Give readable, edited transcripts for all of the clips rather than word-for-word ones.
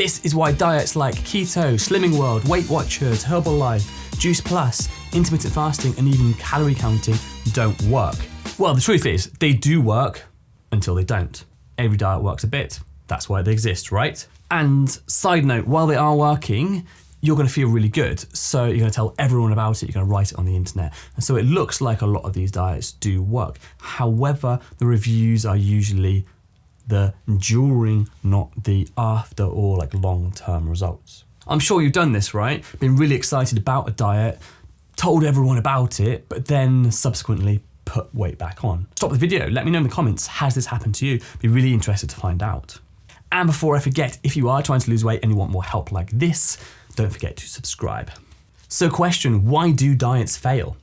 This is why diets like keto, Slimming World, Weight Watchers, Herbalife, Juice Plus, intermittent fasting, and even calorie counting don't work. Well, the truth is, they do work until they don't. Every diet works a bit. That's why they exist, right? And side note, while they are working, you're going to feel really good. So you're going to tell everyone about it. You're going to write it on the internet. And so it looks like a lot of these diets do work. However, the reviews are usually the during, not the after or like long-term results. I'm sure you've done this, right? Been really excited about a diet, told everyone about it, but then subsequently put weight back on. Stop the video. Let me know in the comments, has this happened to you? Be really interested to find out. And before I forget, if you are trying to lose weight and you want more help like this, don't forget to subscribe. So question, why do diets fail?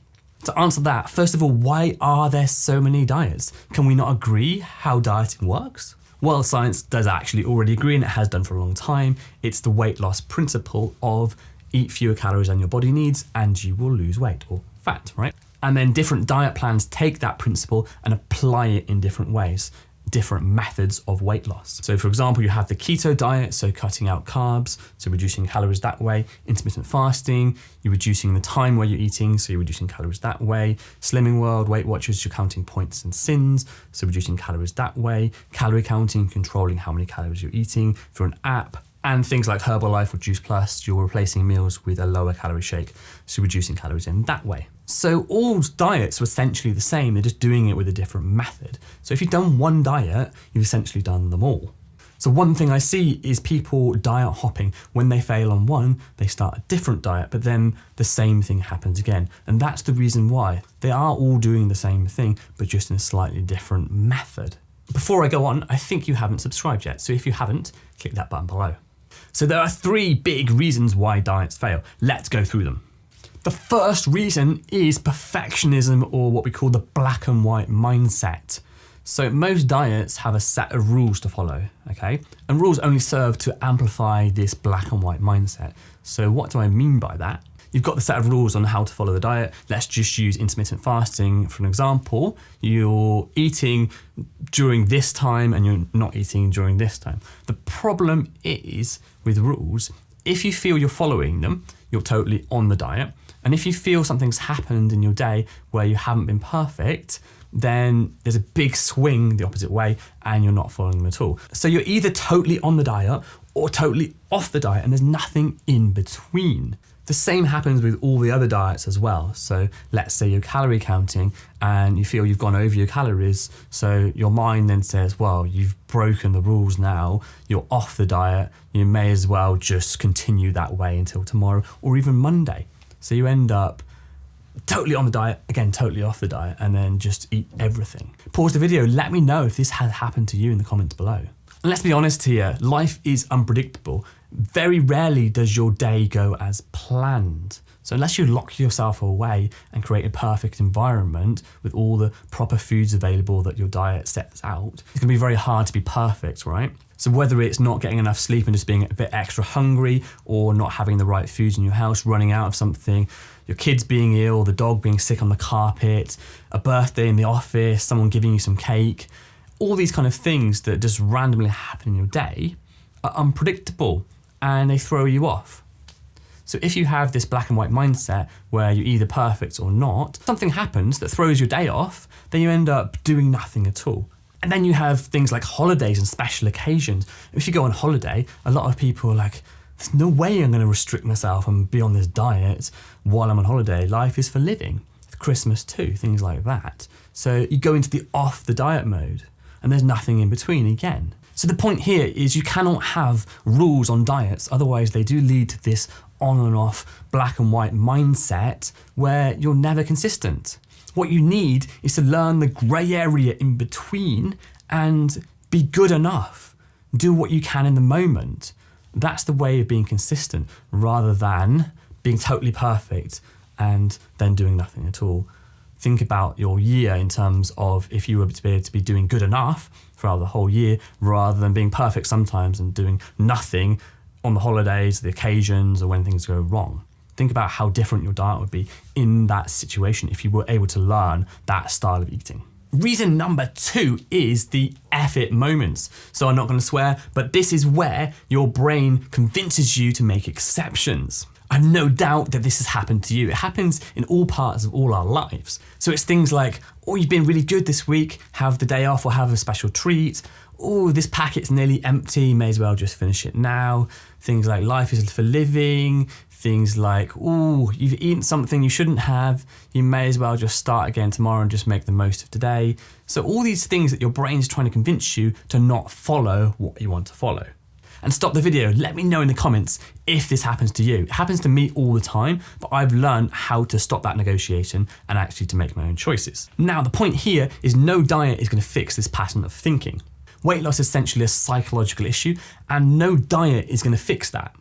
To answer that, first of all, why are there so many diets? Can we not agree how dieting works? Well, science does actually already agree, and it has done for a long time. It's the weight loss principle of eat fewer calories than your body needs and you will lose weight or fat, right? And then different diet plans take that principle and apply it in different ways, different methods of weight loss. So for example, you have the keto diet, so cutting out carbs, so reducing calories that way. Intermittent fasting, you're reducing the time where you're eating, so you're reducing calories that way. Slimming World, Weight Watchers, you're counting points and sins, so reducing calories that way. Calorie counting, controlling how many calories you're eating through an app. And things like Herbalife or Juice Plus, you're replacing meals with a lower calorie shake, so reducing calories in that way. So all diets are essentially the same, they're just doing it with a different method. So if you've done one diet, you've essentially done them all. So one thing I see is people diet hopping. When they fail on one, they start a different diet, but then the same thing happens again. And that's the reason why. They are all doing the same thing, but just in a slightly different method. Before I go on, I think you haven't subscribed yet. So if you haven't, click that button below. So there are 3 big reasons why diets fail. Let's go through them. The first reason is perfectionism, or what we call the black and white mindset. So most diets have a set of rules to follow, okay? And rules only serve to amplify this black and white mindset. So what do I mean by that? You've got the set of rules on how to follow the diet. Let's just use intermittent fasting for an example. You're eating during this time and you're not eating during this time. The problem is with rules, if you feel you're following them, you're totally on the diet. And if you feel something's happened in your day where you haven't been perfect, then there's a big swing the opposite way and you're not following them at all. So you're either totally on the diet or totally off the diet, and there's nothing in between. The same happens with all the other diets as well. So let's say you're calorie counting and you feel you've gone over your calories. So your mind then says, well, you've broken the rules now, you're off the diet, you may as well just continue that way until tomorrow or even Monday. So you end up totally on the diet, again, totally off the diet, and then just eat everything. Pause the video, let me know if this has happened to you in the comments below. And let's be honest here, life is unpredictable. Very rarely does your day go as planned. So unless you lock yourself away and create a perfect environment with all the proper foods available that your diet sets out, it's gonna be very hard to be perfect, right? So whether it's not getting enough sleep and just being a bit extra hungry, or not having the right foods in your house, running out of something, your kids being ill, the dog being sick on the carpet, a birthday in the office, someone giving you some cake, all these kind of things that just randomly happen in your day are unpredictable and they throw you off. So if you have this black and white mindset where you're either perfect or not, something happens that throws your day off, then you end up doing nothing at all. And then you have things like holidays and special occasions. If you go on holiday, a lot of people are like, there's no way I'm going to restrict myself and be on this diet while I'm on holiday. Life is for living. Christmas too, things like that. So you go into the off the diet mode and there's nothing in between again. So the point here is you cannot have rules on diets, otherwise they do lead to this on and off black and white mindset where you're never consistent. What you need is to learn the grey area in between and be good enough. Do what you can in the moment. That's the way of being consistent, rather than being totally perfect and then doing nothing at all. Think about your year in terms of if you were to be doing good enough throughout the whole year, rather than being perfect sometimes and doing nothing on the holidays, the occasions, or when things go wrong. Think about how different your diet would be in that situation if you were able to learn that style of eating. Reason number 2 is the effort moments. So I'm not going to swear, but this is where your brain convinces you to make exceptions. I've no doubt that this has happened to you. It happens in all parts of all our lives. So it's things like, oh, you've been really good this week, have the day off or have a special treat. Oh, this packet's nearly empty, may as well just finish it now. Things like life is for living. Things like, oh, you've eaten something you shouldn't have, you may as well just start again tomorrow and just make the most of today. So all these things that your brain's trying to convince you to not follow what you want to follow. And stop the video, let me know in the comments if this happens to you. It happens to me all the time, but I've learned how to stop that negotiation and actually to make my own choices. Now, the point here is no diet is going to fix this pattern of thinking. Weight loss is essentially a psychological issue, and no diet is going to fix that.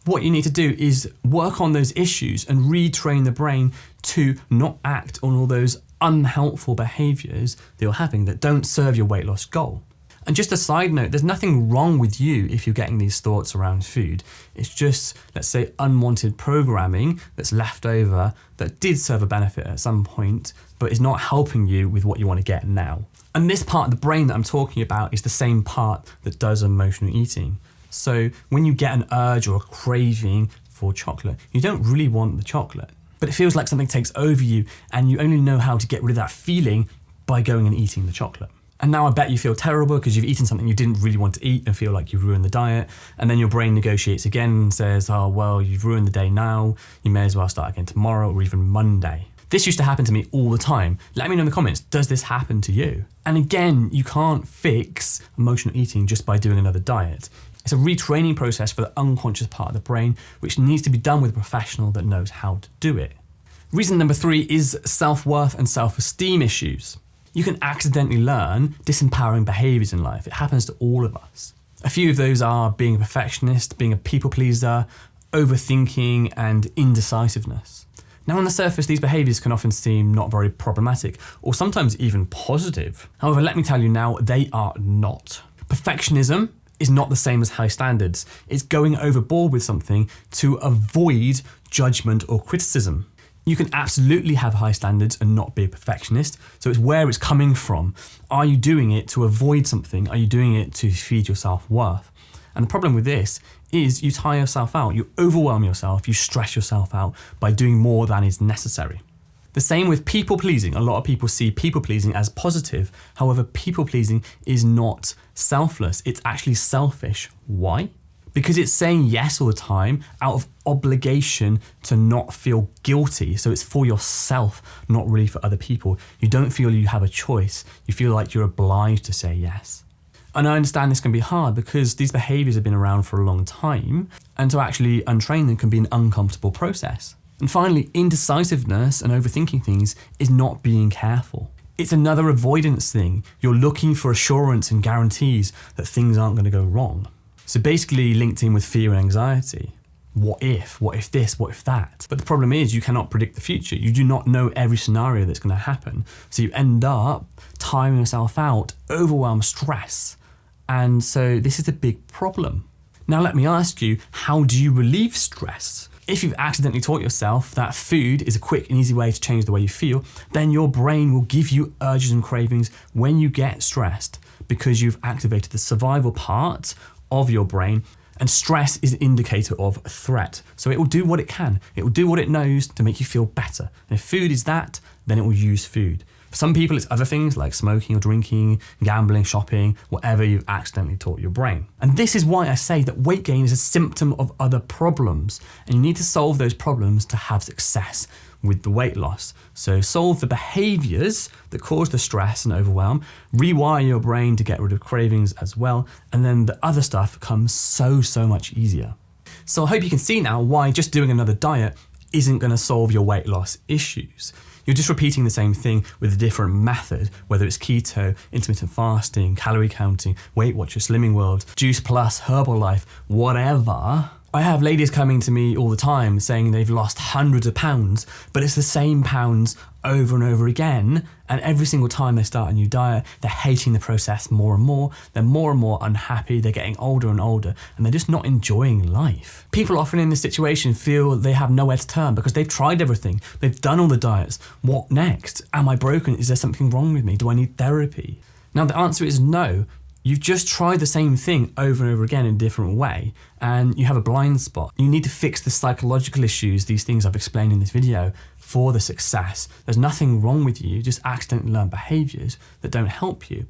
What you need to do is work on those issues and retrain the brain to not act on all those unhelpful behaviors that you're having that don't serve your weight loss goal. And just a side note, there's nothing wrong with you if you're getting these thoughts around food. It's just, let's say, unwanted programming that's left over that did serve a benefit at some point, but is not helping you with what you want to get now. And this part of the brain that I'm talking about is the same part that does emotional eating. So when you get an urge or a craving for chocolate, you don't really want the chocolate, but it feels like something takes over you and you only know how to get rid of that feeling by going and eating the chocolate. And now I bet you feel terrible because you've eaten something you didn't really want to eat and feel like you've ruined the diet. And then your brain negotiates again and says, oh, well, you've ruined the day now. You may as well start again tomorrow or even Monday. This used to happen to me all the time. Let me know in the comments, does this happen to you? And again, you can't fix emotional eating just by doing another diet. It's a retraining process for the unconscious part of the brain, which needs to be done with a professional that knows how to do it. Reason number 3 is self-worth and self-esteem issues. You can accidentally learn disempowering behaviors in life. It happens to all of us. A few of those are being a perfectionist, being a people pleaser, overthinking, and indecisiveness. Now on the surface, these behaviors can often seem not very problematic or sometimes even positive. However, let me tell you now, they are not. Perfectionism is not the same as high standards. It's going overboard with something to avoid judgment or criticism. You can absolutely have high standards and not be a perfectionist. So it's where it's coming from. Are you doing it to avoid something? Are you doing it to feed your self-worth? And the problem with this is you tire yourself out, you overwhelm yourself, you stress yourself out by doing more than is necessary. The same with people pleasing. A lot of people see people pleasing as positive. However, people pleasing is not selfless. It's actually selfish. Why? Because it's saying yes all the time out of obligation to not feel guilty. So it's for yourself, not really for other people. You don't feel you have a choice. You feel like you're obliged to say yes. And I understand this can be hard because these behaviors have been around for a long time, and to actually untrain them can be an uncomfortable process. And finally, indecisiveness and overthinking things is not being careful. It's another avoidance thing. You're looking for assurance and guarantees that things aren't going to go wrong. So basically linked in with fear and anxiety. What if this, what if that? But the problem is you cannot predict the future. You do not know every scenario that's going to happen. So you end up tiring yourself out, overwhelmed, stress. And so this is a big problem. Now let me ask you, how do you relieve stress? If you've accidentally taught yourself that food is a quick and easy way to change the way you feel, then your brain will give you urges and cravings when you get stressed because you've activated the survival part of your brain, and stress is an indicator of a threat. So it will do what it can. It will do what it knows to make you feel better. And if food is that, then it will use food. For some people, it's other things like smoking or drinking, gambling, shopping, whatever you've accidentally taught your brain. And this is why I say that weight gain is a symptom of other problems, and you need to solve those problems to have success with the weight loss. So solve the behaviors that cause the stress and overwhelm, rewire your brain to get rid of cravings as well, and then the other stuff comes so much easier. So I hope you can see now why just doing another diet isn't going to solve your weight loss issues. You're just repeating the same thing with a different method, whether it's keto, intermittent fasting, calorie counting, Weight Watchers, Slimming World, Juice Plus, Herbalife, whatever. I have ladies coming to me all the time saying they've lost hundreds of pounds, but it's the same pounds over and over again. And every single time they start a new diet, they're hating the process more and more. They're more and more unhappy. They're getting older and older, and they're just not enjoying life. People often in this situation feel they have nowhere to turn because they've tried everything. They've done all the diets. What next? Am I broken? Is there something wrong with me? Do I need therapy? Now, the answer is no. You've just tried the same thing over and over again in a different way, and you have a blind spot. You need to fix the psychological issues, these things I've explained in this video, for the success. There's nothing wrong with you, just accidentally learned behaviors that don't help you.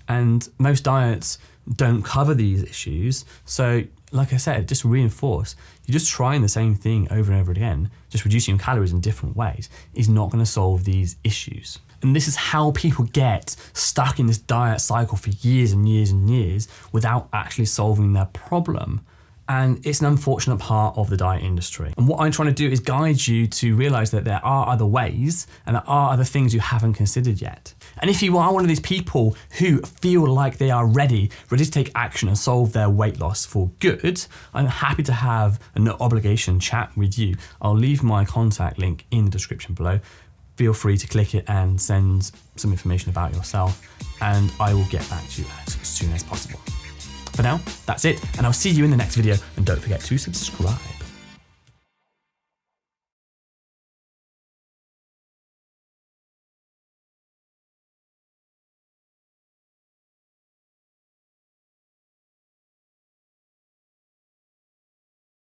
And most diets don't cover these issues. So like I said, just reinforce. You're just trying the same thing over and over again, just reducing your calories in different ways is not going to solve these issues. And this is how people get stuck in this diet cycle for years and years and years without actually solving their problem. And it's an unfortunate part of the diet industry. And what I'm trying to do is guide you to realize that there are other ways and there are other things you haven't considered yet. And if you are one of these people who feel like they are ready to take action and solve their weight loss for good, I'm happy to have a no obligation chat with you. I'll leave my contact link in the description below. Feel free to click it and send some information about yourself, and I will get back to you as soon as possible. For now, that's it, and I'll see you in the next video, and don't forget to subscribe.